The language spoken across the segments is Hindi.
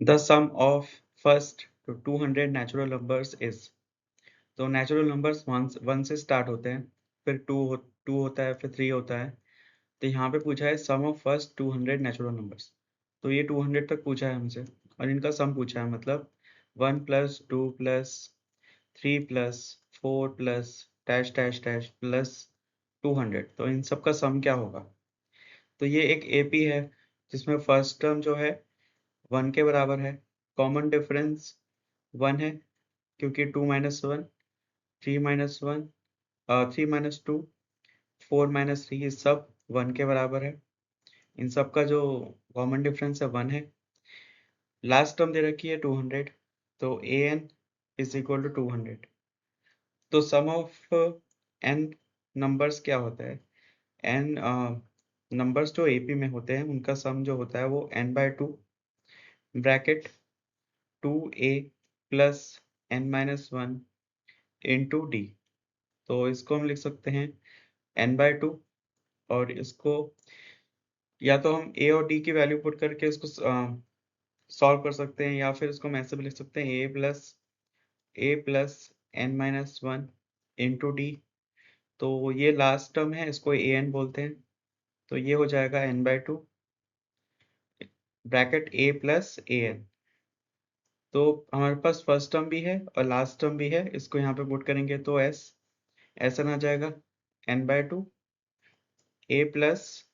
The sum of first two 200 natural numbers is. तो नेचुरल नंबर्स वन से स्टार्ट होते हैं, फिर टू होता है, फिर 3 होता है। तो यहाँ पे पूछा है sum of first 200 natural numbers. तो ये 200 तक पूछा है हमसे और इनका सम पूछा है, मतलब 1 plus 2 plus 3 plus 4 plus dash dash dash plus 200। तो इन सब का सम क्या होगा? तो ये एक एपी है जिसमें फर्स्ट टर्म जो है 1 के बराबर है। कॉमन डिफरेंस 1 है क्योंकि 2 माइनस 1, 3 माइनस 1, 3 माइनस 2, 4 माइनस 3, ये सब 1 के बराबर है। इन सब का जो कॉमन डिफरेंस है 1 है। लास्ट टर्म दे रखी है 200, तो A N is equal to 200। तो सम ऑफ एन नंबर्स क्या होता है? एन नंबर्स जो एपी में होते हैं उनका सम जो होता है वो n/2 bracket 2a plus n-1 into D. तो इसको हम लिख सकते हैं n/2, और इसको या तो हम a और d की वैल्यू पुट करके इसको सॉल्व कर सकते हैं, या फिर इसको हम ऐसे भी लिख सकते हैं a plus n-1 into D. तो ये लास्ट टर्म है, इसको ए एन बोलते हैं। तो ये हो जाएगा n/2 bracket a plus A N. तो हमारे पास फर्स्ट टर्म भी है और लास्ट टर्म भी है, इसको यहाँ पे पुट करेंगे तो s ऐसा ना जाएगा n/2 a plus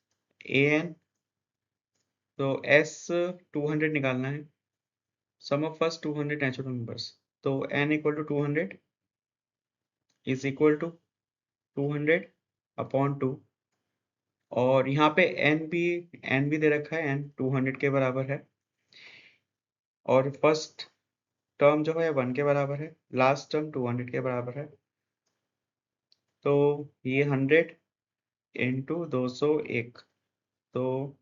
A N. तो s 200 निकालना है, sum of first 200 natural numbers. तो n equal to 200 is equal to 200 upon 2। और यहाँ पे n भी दे रखा है, n 200 के बराबर है। और फर्स्ट टर्म जो है 1 के बराबर है, लास्ट टर्म 200 के बराबर है। तो ये 100 इंटू 201, तो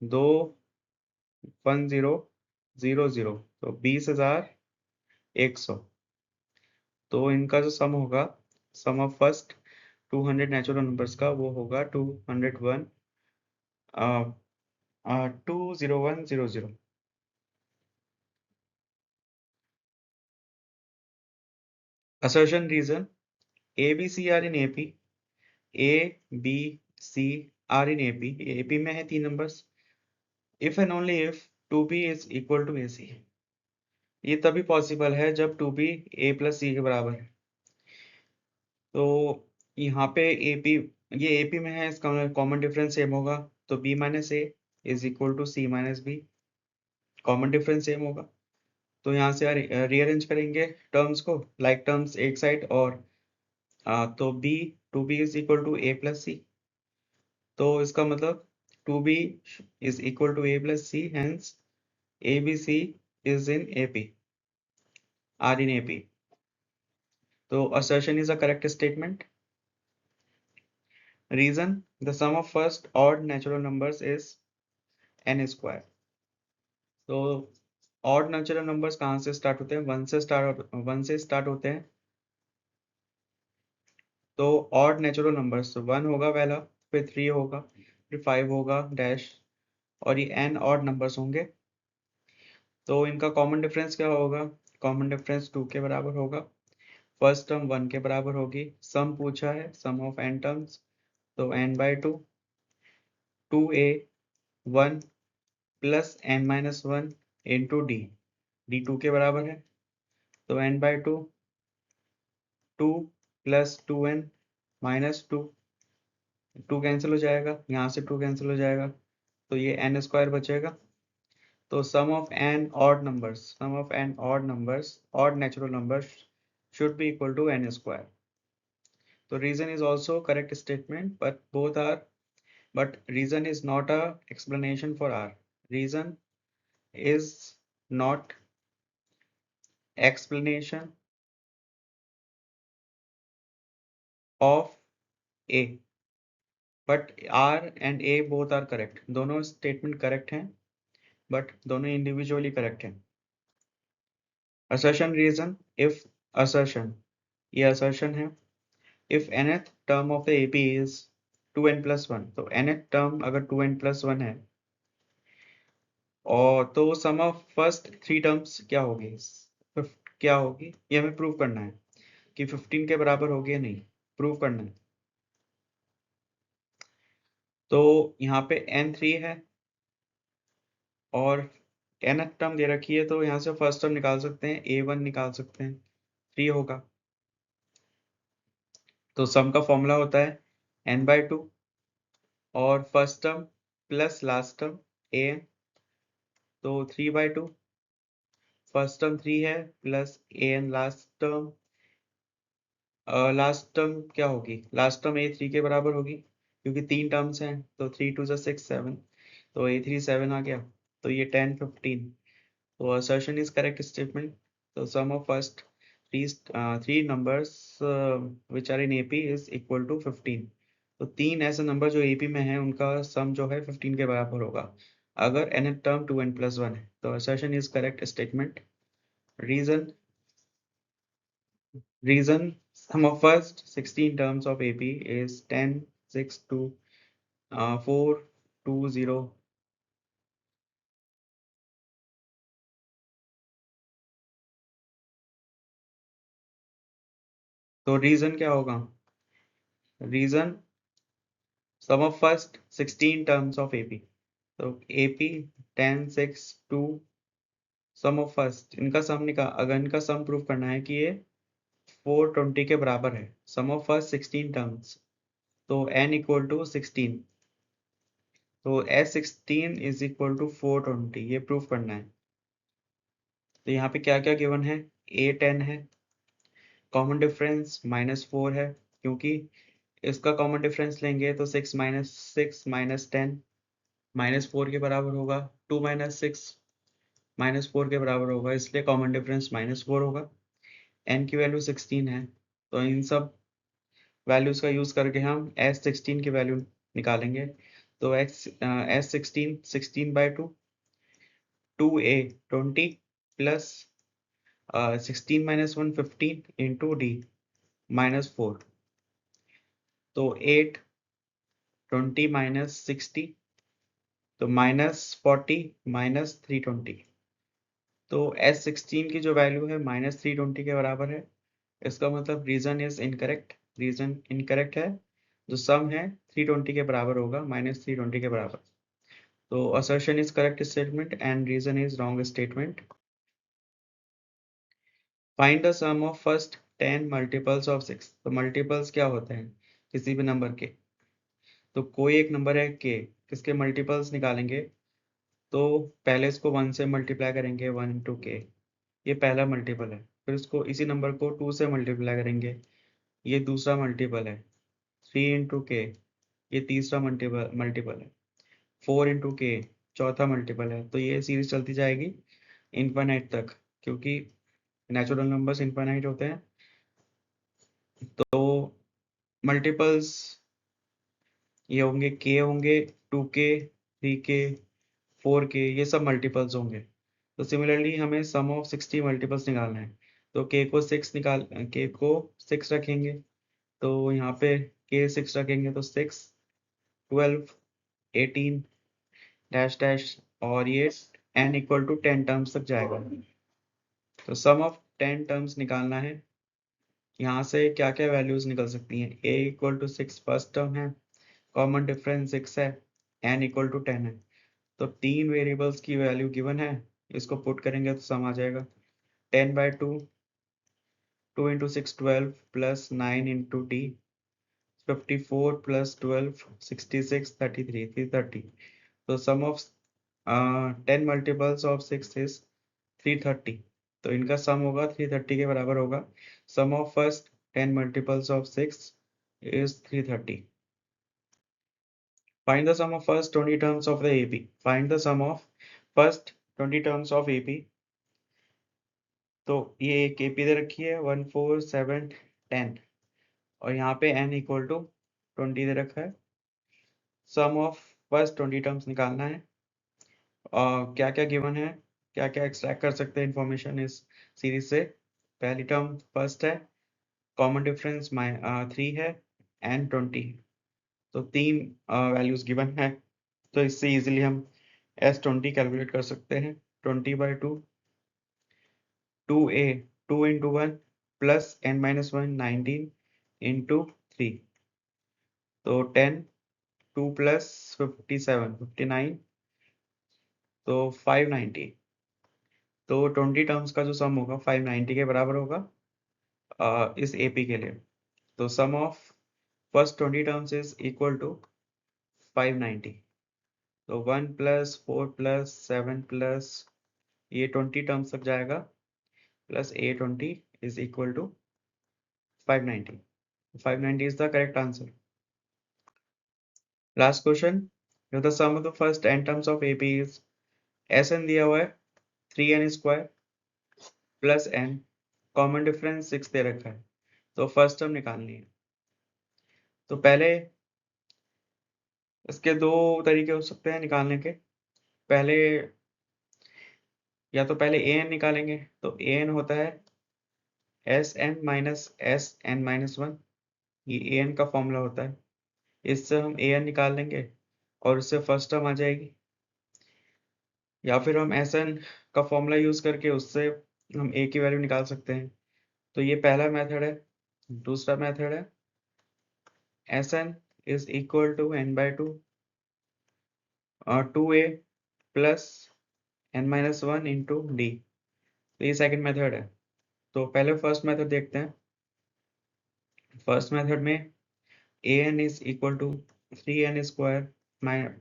21000, तो 20,100। तो इनका जो सम होगा, sum of first 200 natural numbers का, वो होगा 201,000। assertion reason: a b c are in ap, a b c are in ap में है 3 numbers. if and only if 2b is equal to ac। ये तभी पॉसिबल है जब 2b a प्लस सी के बराबर है। तो यहाँ पे AP, ये AP में है, इसका कॉमन डिफरेंस सेम होगा। तो B minus A is equal to C minus B, common difference same होगा। तो यहाँ से रीअरेंज करेंगे टर्म्स को, लाइक टर्म्स एक साइड, और तो two B is equal to A plus C. तो इसका मतलब 2b is equal to A plus C, hence A B C is in AP, or in AP। तो assertion is a correct statement. Reason: the sum of first odd natural numbers is n square। तो ऑड नेचुरल नंबर्स कहाँ से स्टार्ट होते हैं? 1 से स्टार्ट होते हैं। तो ऑड नेचुरल नंबर्स 1 होगा पहला, फिर 3 होगा, फिर 5 होगा डैश, और ये n ऑड नंबर्स होंगे। तो इनका कॉमन डिफरेंस क्या होगा? कॉमन डिफरेंस 2 के बराबर होगा। फर्स्ट टर्म 1 के बराबर होगी। सम पूछा है, सम ऑफ n टर्म्स, तो n/2 2a 1 plus n-1 into D, D 2 के बराबर है। तो n/2 2 plus 2n minus 2, 2 cancel हो जाएगा, यहाँ से 2 कैंसिल हो जाएगा, तो ये n स्क्वायर बचेगा। तो sum of N odd numbers, odd natural numbers should be equal to n square। तो reason is also correct statement, but reason is not a explanation for R। reason is not explanation of A, but R and A both are correct. दोनों स्टेटमेंट करेक्ट हैं, बट दोनों इंडिविजुअली करेक्ट हैं। assertion reason: if assertion, ये assertion है, if nth term of the AP is 2n plus 1। तो nth term अगर 2n plus 1 है और तो sum of first three terms क्या होगी, क्या होगी ये हमें प्रूव करना है कि 15 के बराबर होगी या नहीं, प्रूव करना है। तो यहाँ पे n3 है और n टर्म दे रखी है, तो यहाँ से फर्स्ट टर्म निकाल सकते हैं, a1 निकाल सकते हैं, 3 होगा। तो सम का फॉर्मूला होता है n/2 और first term plus last term an, तो 3/2, फर्स्ट टर्म 3 है प्लस an लास्ट टर्म क्या होगी, लास्ट टर्म a3 के बराबर होगी क्योंकि 3 टर्म्स हैं, तो 3 2 6 7, तो a3 7 आ गया, तो ये 10 15। तो assertion is correct statement. So sum of first three numbers which are in AP is equal to 15. तो तीन ऐसे नंबर जो AP में हैं उनका सम जो है 15 के बराबर होगा अगर n टर्म 2n+1 है। तो assertion is correct statement. Reason sum of first 16 terms of AP is 10 6 2 4 2 0. तो रीजन क्या होगा, reason sum of first 16 terms of AP, तो AP 10 6 2 सम ऑफ फर्स्ट, इनका सम निकाल, अगर इनका सम प्रूफ करना है कि ये 420 के बराबर है, सम ऑफ फर्स्ट 16 टर्म्स, तो n इक्वल टू 16, तो S16 इज इक्वल टू 420, ये प्रूफ करना है। तो यहाँ पे क्या क्या गिवन है, A10 है, कॉमन डिफरेंस -4 है क्योंकि इसका कॉमन डिफरेंस लेंगे तो 6 - 10 -4 के बराबर होगा, 2 - 6 -4 के बराबर होगा, इसलिए कॉमन डिफरेंस -4 होगा। n की वैल्यू 16 है, तो इन सब वैल्यूज का यूज करके हम S16 की वैल्यू निकालेंगे। तो S16 16/2 2a 20 plus 16 - 1 15 into d -4, तो 8 20 - 60, तो -40 -320, तो S16 की जो वैल्यू है -320 के बराबर है। इसका मतलब reason is incorrect, reason incorrect है, जो सम है 320 के बराबर होगा, -320 के बराबर। तो assertion is correct statement and reason is wrong statement. Find the sum of first 10 multiples of 6. तो मल्टीपल्स क्या होते हैं किसी भी नंबर के, तो कोई एक नंबर है k, किसके मल्टीपल्स निकालेंगे, तो पहले इसको 1 से मल्टीप्लाई करेंगे, 1 इंटू के, ये पहला मल्टीपल है। फिर इसको इसी नंबर को 2 से मल्टीप्लाई करेंगे, ये दूसरा मल्टीपल है। 3 इंटू के, ये तीसरा मल्टीपल है। 4 इंटू के, चौथा मल्टीपल है। तो ये सीरीज चलती जाएगी इनफाइनाइट तक, क्योंकि नेचुरल नंबर्स इनफाइनाइट होते हैं। तो मल्टीपल्स ये होंगे, के होंगे, 2k 3k 4k, ये सब मल्टीपल्स होंगे। तो सिमिलरली हमें सम ऑफ 60 मल्टीपल्स निकालना है, तो के को 6 रखेंगे, तो यहाँ पे के 6 रखेंगे, तो 6 12 18 डैश डैश, और ये n इक्वल टू 10 टर्म्स तक जाएगा। तो सम ऑफ 10 टर्म्स निकालना है, यहाँ से क्या क्या वैल्यूज निकल सकती हैं, a equal to 6 first term है, कॉमन डिफरेंस 6 है, n इक्वल टू 10 है। तो तीन वेरिएबल्स की वैल्यू गिवन है, इसको पुट करेंगे तो सम आ जाएगा 10/2 2 into 6 12 plus 9 into d 54 plus 12 66 33 330। तो sum of 10 multiples of 6 is 330, तो इनका सम होगा 330 के बराबर होगा। Sum of first 10 multiples of 6 is 330. Find the sum of first 20 terms of the AP. Find the sum of first 20 terms of AP. तो ये एक AP दे रखी है 1 4 7 10, और यहाँ पे n इक्वल टू 20 दे रखा है। सम ऑफ फर्स्ट 20 टर्म्स निकालना है, क्या क्या गिवन है, क्या क्या एक्सट्रैक्ट कर सकते हैं इंफॉर्मेशन इस सीरीज से। पहली टर्म फर्स्ट है, कॉमन डिफरेंस 3 है एंड 20, तो तीन वैल्यूज गिवन है, तो इससे इजीली हम S20 कैलकुलेट कर सकते हैं 20/2 2a 2 into 1 plus n minus 1 19 into 3 तो 10 2 plus 57 59 तो 590 तो 20 टर्म्स का जो सम होगा 590 के बराबर होगा इस AP के लिए। तो sum of first 20 terms is equal to 590 तो 1 प्लस 4 प्लस 7 प्लस ये 20 टर्म्स तक जाएगा plus A20 is equal to 590 590 is the correct answer. Last question. If the sum of the first n terms of AP is Sn दिया हुआ है 3n square plus n common difference 6 दे रखा है तो फर्स्ट टर्म निकालनी है। तो पहले इसके दो तरीके हो सकते हैं निकालने के। पहले या तो पहले an निकालेंगे तो an होता है Sn माइनस Sn माइनस 1 ये an का फॉर्मूला होता है। इससे हम an निकाल लेंगे और इससे फर्स्ट टर्म आ जाएगी, या फिर हम Sn का फॉर्मूला यूज करके उससे हम a की वैल्यू निकाल सकते हैं। तो ये पहला मेथड है। दूसरा मेथड है Sn is equal to n/2 और 2a plus n-1 into D. तो ये सेकंड मेथड है। तो पहले फर्स्ट मेथड देखते हैं। फर्स्ट मेथड में an is equal to 3n square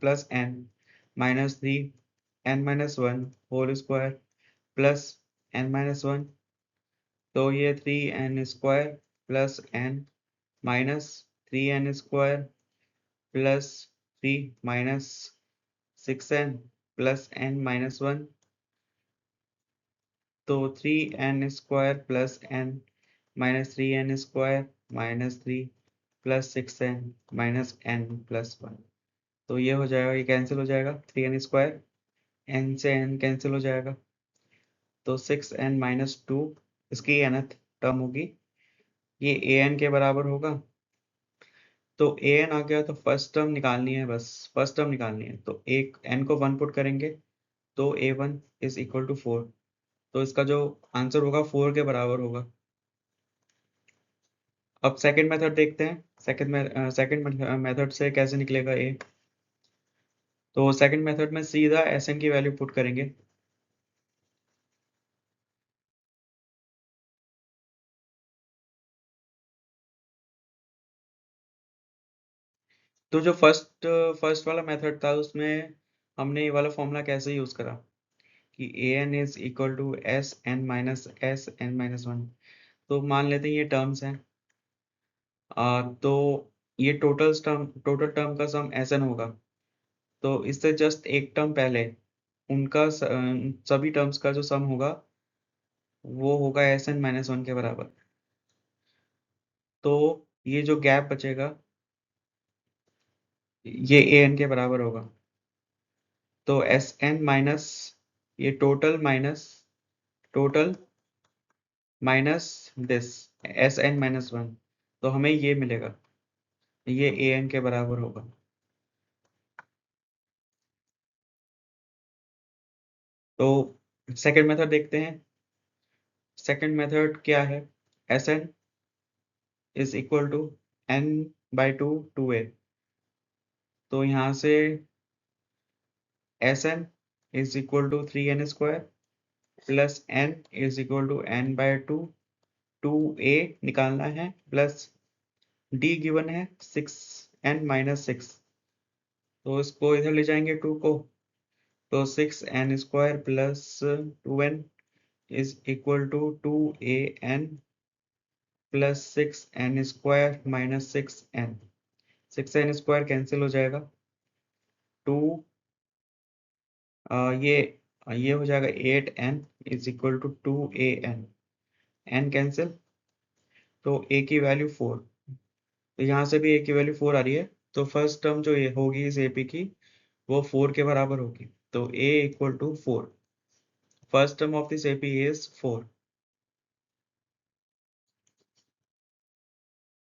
plus n minus 3 n-1 whole square plus n-1 तो ये 3n square plus n minus 3n square plus 3 minus 6n plus n-1 तो 3n square plus n minus 3n square minus 3 plus 6n minus n plus 1 तो ये हो जाएगा, ये कैंसिल हो जाएगा 3n स्क्वायर n से n कैंसिल हो जाएगा तो 6n माइनस 2 इसकी nth टर्म होगी, ये an के बराबर होगा। तो an आ गया तो फर्स्ट टर्म निकालनी है, बस फर्स्ट टर्म निकालनी है। तो एक n को 1 पुट करेंगे तो a1 इज इक्वल टू 4 तो इसका जो आंसर होगा 4 के बराबर होगा। अब सेकंड मेथड देखते हैं। सेकंड मेथड से कैसे निकलेगा a। तो सेकंड मेथड में सीधा Sn की वैल्यू पुट करेंगे। तो जो फर्स्ट वाला मेथड था उसमें हमने ये वाला फॉर्मूला कैसे यूज करा कि an is equal to Sn minus Sn-1। तो मान लेते हैं ये टर्म्स हैं, तो ये टोटल टर्म का सम Sn होगा। तो इससे जस्ट एक टर्म पहले उनका सभी टर्म्स का जो सम होगा वो होगा Sn-1 के बराबर। तो ये जो गैप बचेगा ये an के बराबर होगा। तो Sn माइनस ये टोटल माइनस दिस Sn-1 तो हमें ये मिलेगा, ये an के बराबर होगा। तो सेकंड मेथड देखते हैं। सेकंड मेथड क्या है, Sn is equal to n/2 2a। तो यहाँ से Sn is equal to 3n square plus n is equal to n/2 2a निकालना है प्लस d गिवन है 6n माइनस 6 तो इसको इधर ले जाएंगे 2 को तो 6n square plus 2n is equal to 2an plus 6n square minus 6n 6n square cancel हो जाएगा 2 ये हो जाएगा 8n is equal to 2an n cancel तो a की वैल्यू 4 तो यहाँ से भी a की वैल्यू 4 आ रही है। तो फर्स्ट टर्म जो ये होगी इस AP की वो 4 के बराबर होगी। तो a equal to 4 first term of this AP is 4।